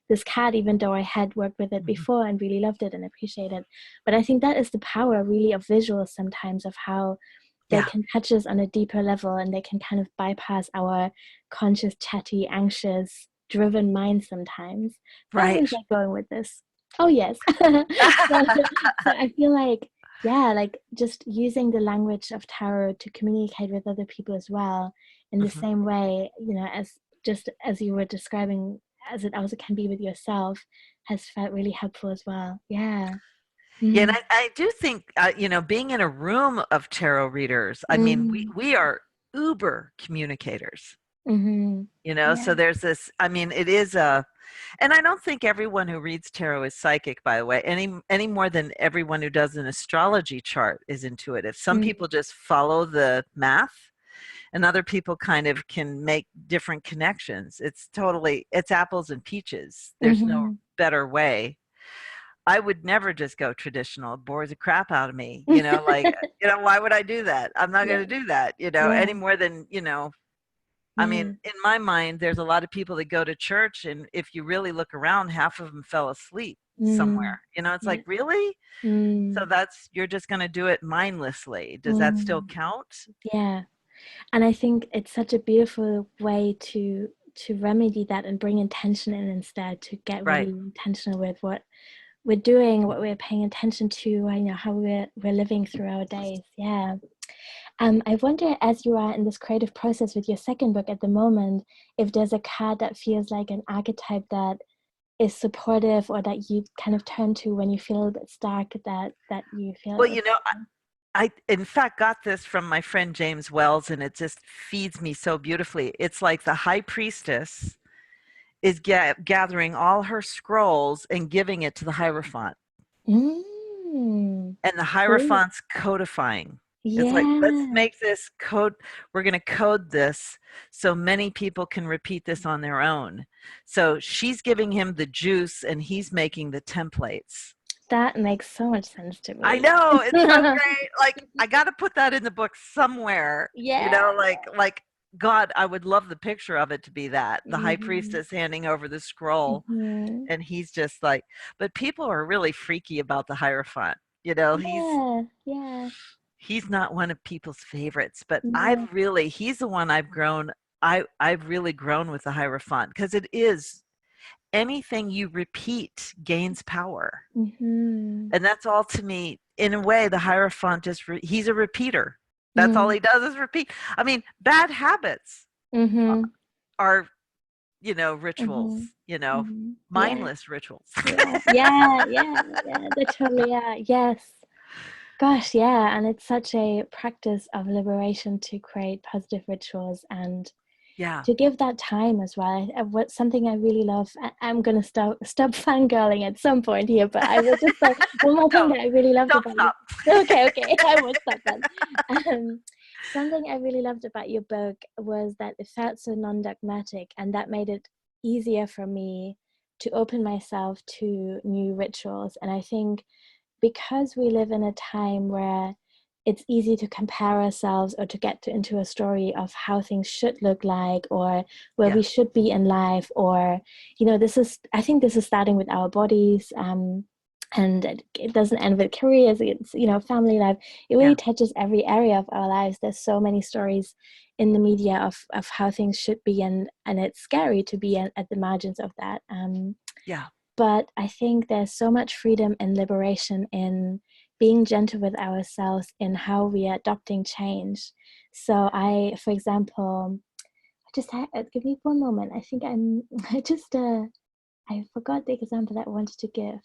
this card, even though I had worked with it before and really loved it and appreciated it. But I think that is the power really of visuals sometimes, of how they Yeah. can touch us on a deeper level, and they can kind of bypass our conscious, chatty, anxious, driven mind sometimes. Where Right. was I going with this? Oh, yes. So I feel like, yeah, like just using the language of tarot to communicate with other people as well, in the Mhm. same way, as just as you were describing, as it also can be with yourself, has felt really helpful as well. Yeah. Yeah, and Mm. I do think, being in a room of tarot readers, I mean, Mm. we are uber communicators, Mm-hmm. so Yeah. there's this, I mean, it is and I don't think everyone who reads tarot is psychic, by the way, any more than everyone who does an astrology chart is intuitive. Some Mm. people just follow the math, and other people kind of can make different connections. It's apples and peaches. There's no Mm-hmm. better way. I would never just go traditional. It bores the crap out of me. Like, why would I do that? I'm not going Yeah. to do that, Yeah. any more than, I mean, Yeah. in my mind, there's a lot of people that go to church, and if you really look around, half of them fell asleep somewhere. Mm. It's Yeah. like, really? So Mm. you're just going to do it mindlessly. Does that still Mm. count? Yeah. And I think it's such a beautiful way to remedy that and bring intention in instead, to get Right. really intentional with what we're doing, what we're paying attention to, how we're living through our days. Yeah. I wonder, as you are in this creative process with your second book at the moment, if there's a card that feels like an archetype that is supportive, or that you kind of turn to when you feel a bit stuck, that you feel Well, it. I in fact got this from my friend James Wells, and it just feeds me so beautifully. It's like the high priestess is gathering all her scrolls and giving it to the Hierophant, Mm, and the cool. Hierophant's codifying. It's like, let's Yeah. make this code. We're going to code this so many people can repeat this on their own. So she's giving him the juice, and he's making the templates. That makes so much sense to I me. know, it's so great. Like, I got to put that in the book somewhere. Yeah. Like God, I would love the picture of it to be that the high Hmm. priestess handing over the scroll, Hmm. and he's just like, but people are really freaky about the Hierophant. You know, he's Yeah. Yeah. he's not one of people's favorites, but No. he's the one I've really grown with the Hierophant, because it is anything you repeat gains power. Hmm. And that's all, to me, in a way. The Hierophant he's a repeater. That's all Hmm. he does, is repeat. I mean, bad habits Hmm. are, rituals, Hmm. Hmm. Yeah. mindless rituals. Yeah. Yeah. Yeah. Yeah. They totally are. Yes. Gosh, yeah. And it's such a practice of liberation to create positive rituals, and Yeah. to give that time as well. What something I really love. I'm gonna stop fangirling at some point here, but I will just say one more thing No, that I really loved don't about you. stop. Okay, okay, I won't stop then. Something I really loved about your book was that it felt so non-dogmatic, and that made it easier for me to open myself to new rituals. And I think because we live in a time where it's easy to compare ourselves, or to get into a story of how things should look like, or where Yeah. we should be in life, or I think this is starting with our bodies. And it doesn't end with careers, it's, you know, family life. It really Yeah. touches every area of our lives. There's so many stories in the media of how things should be, and it's scary to be at the margins of that. Yeah. But I think there's so much freedom and liberation in being gentle with ourselves in how we are adopting change. So I, for example, I just had, give me one moment. I think I'm I just I forgot the example that I wanted to give.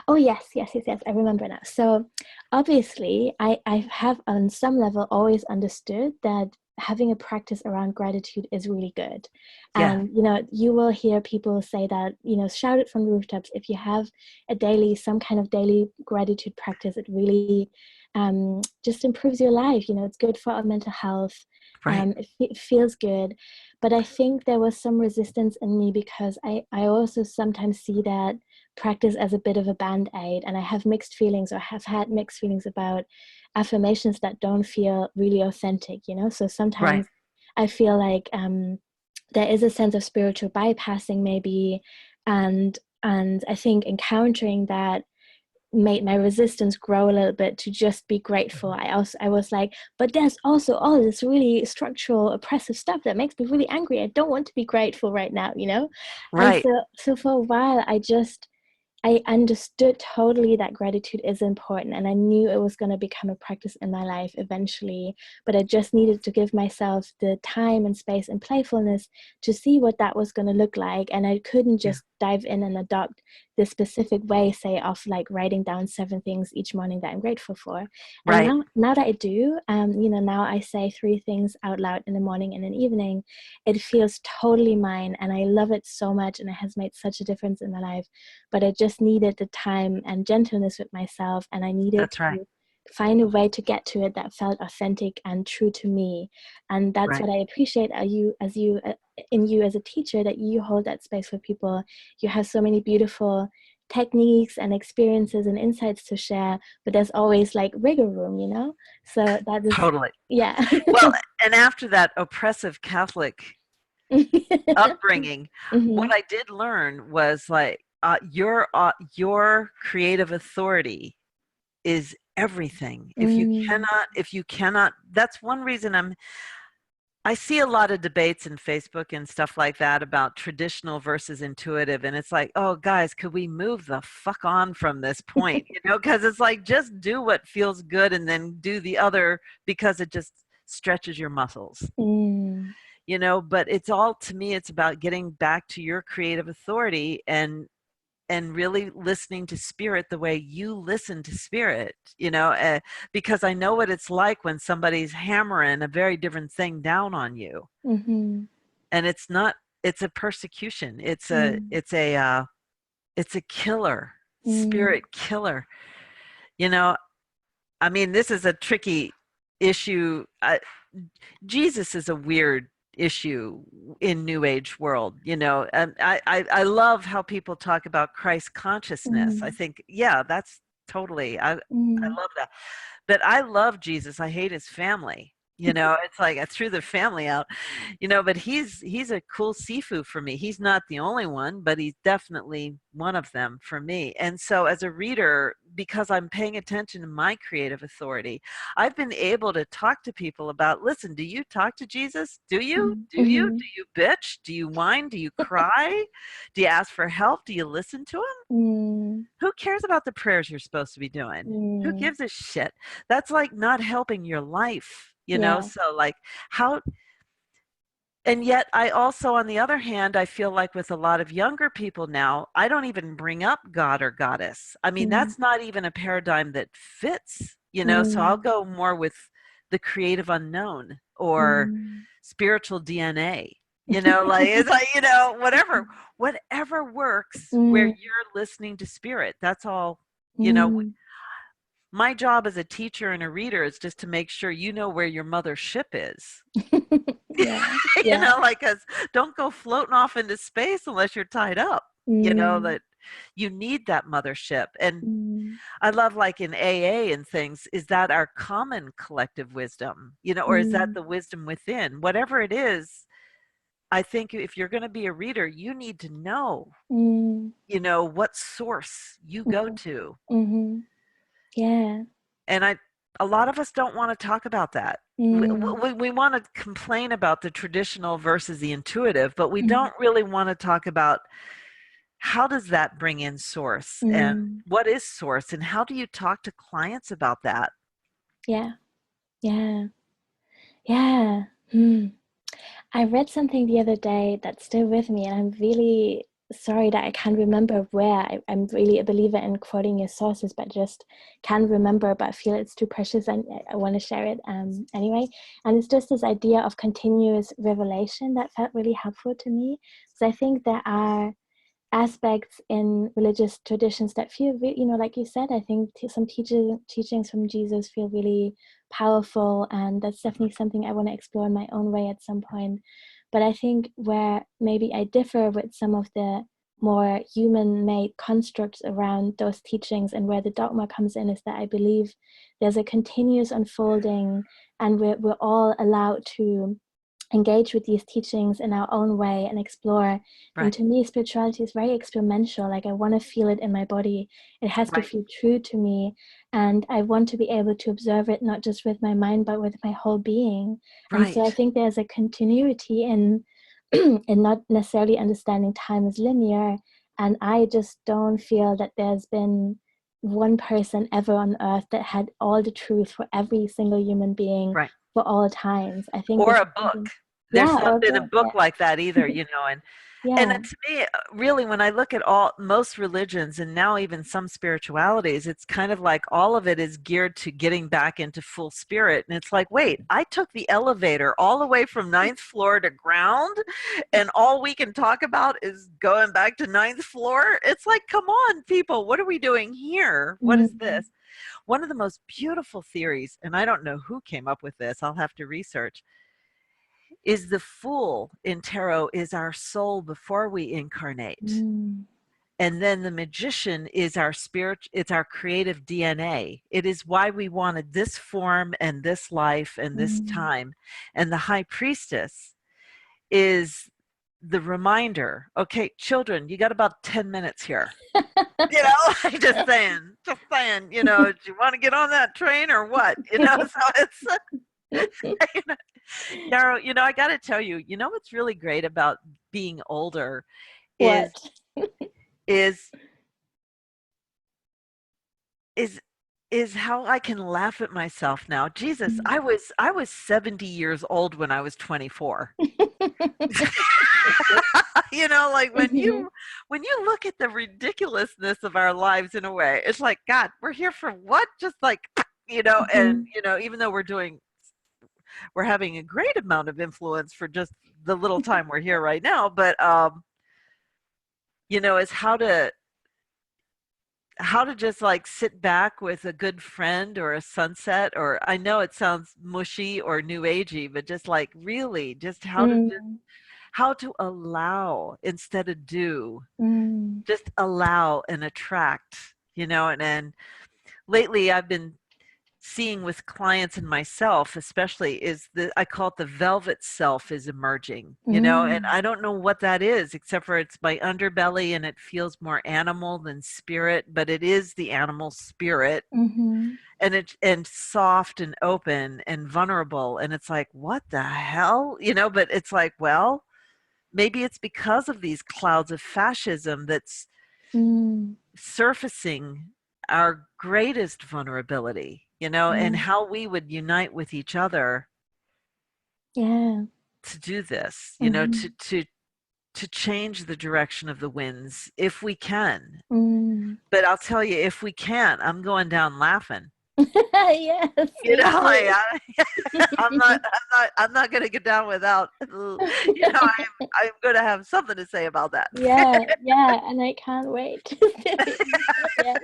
Oh yes, yes, yes, yes. I remember now. So obviously, I have on some level always understood that having a practice around gratitude is really good. Yeah. And you know, you will hear people say that, you know, shout it from the rooftops. If you have a daily, some kind of daily gratitude practice, it really just improves your life. You know, it's good for our mental health. Right. It feels good. But I think there was some resistance in me because I also sometimes see that practice as a bit of a band-aid, and I have mixed feelings, or have had mixed feelings about affirmations that don't feel really authentic, you know. So Right. sometimes I feel like there is a sense of spiritual bypassing maybe, and I think encountering that made my resistance grow a little bit to just be grateful. Mhm. I was like, but there's also all this really structural oppressive stuff that makes me really angry. I don't want to be grateful right now, you know. And Right. so for a while I understood totally that gratitude is important, and I knew it was going to become a practice in my life eventually. But I just needed to give myself the time and space and playfulness to see what that was going to look like. And I couldn't Yeah. just dive in and adopt this specific way, say, of like writing down 7 things each morning that I'm grateful for. And Right. now that I do, you know, now I say 3 things out loud in the morning and in the evening. It feels totally mine, and I love it so much, and it has made such a difference in my life. But I just needed the time and gentleness with myself, and I needed That's right. to find a way to get to it that felt authentic and true to me. And that's Right. what I appreciate in you as a teacher, that you hold that space for people. You have so many beautiful techniques and experiences and insights to share, but there's always like wiggle room, you know. So that is, Totally. yeah. Well, and after that oppressive Catholic upbringing, what Hmm. I did learn was like your creative authority is everything. Mm, If you cannot, that's one reason I see a lot of debates in Facebook and stuff like that about traditional versus intuitive. And it's like, oh, guys, could we move the fuck on from this point? You know, because it's like, just do what feels good and then do the other because it just stretches your muscles, mm, you know. But it's all, to me, it's about getting back to your creative authority and really listening to spirit the way you listen to spirit, you know, because I know what it's like when somebody's hammering a very different thing down on you, mm-hmm, and it's not, it's a persecution, mm, it's a killer, mm, spirit killer, you know. I mean, this is a tricky issue. Jesus is a weird issue in New Age world, you know. And I love how people talk about Christ consciousness. I mm, think, yeah, that's totally, I mm. love that. But I love Jesus. I hate his family. You know, it's like I threw the family out, you know, but he's a cool sifu for me. He's not the only one, but he's definitely one of them for me. And so as a reader, because I'm paying attention to my creative authority, I've been able to talk to people about, listen, do you talk to Jesus? Do you? Mhm, Do you? mhm, Do you bitch? Do you whine? Do you cry? Do you ask for help? Do you listen to him? mm, Who cares about the prayers you're supposed to be doing? Who mm. gives a shit? That's like not helping your life, you know? Yeah. So, like, how, and yet I also, on the other hand, I feel like with a lot of younger people now, I don't even bring up God or goddess. I mean, Mm, that's not even a paradigm that fits, you know? So I'll mm, go more with the creative unknown or mm. spiritual DNA. You know, like it's like, you know, whatever works where Mm, you're listening to spirit. That's all, you know. mm. My job as a teacher and a reader is just to make sure you know where your mother ship is. Yeah, You yeah. know, like, 'cause don't go floating off into space unless you're tied up. You know, Mm, that you need that mothership. And mm, I love, like in AA and things, is that our common collective wisdom, you know, or is that mm, the wisdom within? Whatever it is, I think if you're going to be a reader, you need to know, Mm. what source you go Mm. to. Mm-hmm. Yeah. And a lot of us don't want to talk about that. Mm. We want to complain about the traditional versus the intuitive, but we Mm. don't really want to talk about how does that bring in source, and Mm. what is source, and how do you talk to clients about that? Yeah. Yeah. Yeah. Hmm. I read something the other day that's still with me, and I'm really sorry that I can't remember where. I'm really a believer in quoting your sources, but just can't remember, but I feel it's too precious and I want to share it anyway. And it's just this idea of continuous revelation that felt really helpful to me. So I think there are aspects in religious traditions that feel, like you said, I think some teachings from Jesus feel really powerful, and that's definitely something I want to explore in my own way at some point. But I think where maybe I differ with some of the more human-made constructs around those teachings and where the dogma comes in is that I believe there's a continuous unfolding, and we're all allowed to engage with these teachings in our own way and explore. And Right, to me, spirituality is very experiential. Like, I want to feel it in my body. It has to right, feel true to me. And I want to be able to observe it, not just with my mind, but with my whole being. And so I right, think there's a continuity in, in not necessarily understanding time as linear. And I just don't feel that there's been one person ever on earth that had all the truth for every single human being right. for all times. I think Or this a is book. something. There's Yeah, not or been a book. book Yeah. like that either, and Yeah. to me, really, when I look at all most religions and now even some spiritualities, it's kind of like all of it is geared to getting back into full spirit. And it's like, wait, I took the elevator all the way from ninth floor to ground, and all we can talk about is going back to ninth floor. It's like, come on, people, what are we doing here? What is Mm. this? One of the most beautiful theories, and I don't know who came up with this, I'll have to research, is the fool in tarot is our soul before we incarnate. Mm. And then the magician is our spirit, it's our creative DNA. It is why we wanted this form and this life and this Mm. time. And the high priestess is the reminder, okay, children, you got about 10 minutes here. Just saying, do you want to get on that train or what? So it's, you know, Yarrow, I got to tell you, what's really great about being older is What? is is is how I can laugh at myself now. Jesus, Mm. I was 70 years old when I was 24. Like Mhm. when you look at the ridiculousness of our lives in a way, it's like, God, we're here for what? Just like, and Mhm. even though we're having a great amount of influence for just the little time we're here right now, but is how to just like sit back with a good friend or a sunset, or I know it sounds mushy or new agey, but just like really just Mm. how to allow instead of do, Mm. just allow and attract, and lately I've been seeing with clients and myself especially is the I call it the velvet self is emerging, and Mm. I don't know what that is except for it's my underbelly and it feels more animal than spirit, but it is the animal spirit, Mhm. and soft and open and vulnerable, and it's like, what the hell, but it's like, well, maybe it's because of these clouds of fascism that's Mm. surfacing our greatest vulnerability, and Yeah. how we would unite with each other Yeah. to do this, Mhm. to change the direction of the winds if we can. Mm. But I'll tell you, if we can't, I'm going down laughing. Yes, me too. I'm not going to get down without, I'm going to have something to say about that. Yeah, yeah, and I can't wait to yes,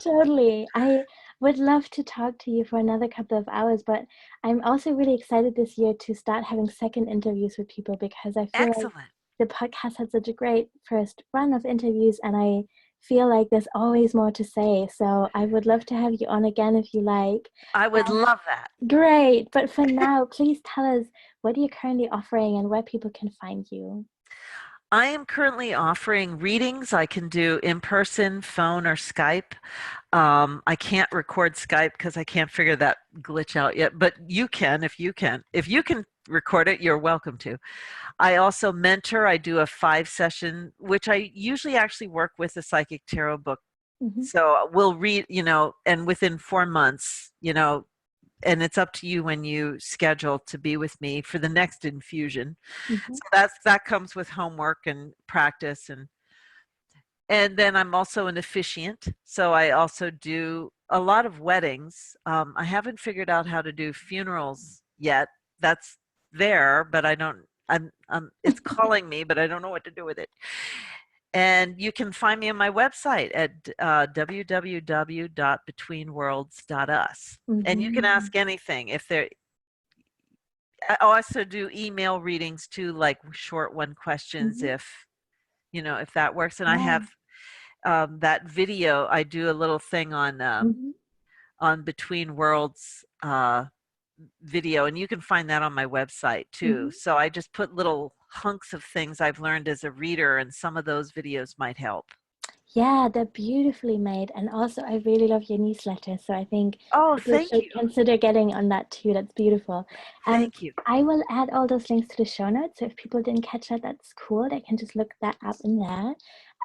totally. I would love to talk to you for another couple of hours, but I'm also really excited this year to start having second interviews with people because I feel like Excellent. the podcast had such a great first run of interviews, and I feel like there's always more to say. So I would love to have you on again if you like. I would love that. Great. But for now, please tell us what you're currently offering and where people can find you. I am currently offering readings. I can do in person, phone, or Skype. I can't record Skype because I can't figure that glitch out yet, but you can if you can. If you can record it, you're welcome to. I also mentor. I do a 5-session, which I usually actually work with a psychic tarot book. Mm-hmm. So we'll read, and within 4 months, and it's up to you when you schedule to be with me for the next infusion. Mm-hmm. So that comes with homework and practice, and then I'm also an officiant, so I also do a lot of weddings. I haven't figured out how to do funerals yet. That's there, but I don't. It's calling me, but I don't know what to do with it. And you can find me on my website at www.betweenworlds.us. And you can Mm-hmm. ask anything. If there, I also do email readings too, like short one questions, Mm-hmm. if that works. And I Yeah. have that video. I do a little thing Mm-hmm. on Between Worlds video, and you can find that on my website Mm-hmm. too. So I just put little hunks of things I've learned as a reader, and some of those videos might help. Yeah, they're beautifully made. And also, I really love your newsletter. So I think Oh, people thank should you. consider getting on that too. That's beautiful. Um, Thank you. I will add all those links to the show notes. So if people didn't catch that, that's cool. They can just look that up in there.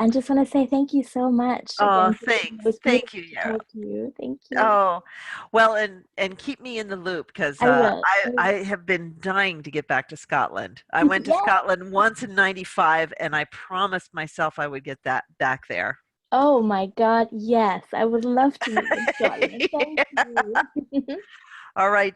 And just want to say thank you so much Oh, again. It thanks. was beautiful Thank you, to Yarrow. talk to you. Thank you. Oh, well, and keep me in the loop because I will. I have been dying to get back to Scotland. I went to Yeah. Scotland once in '95, and I promised myself I would get that back there. Oh my God. Yes. I would love to meet you in Scotland. Thank you. All right.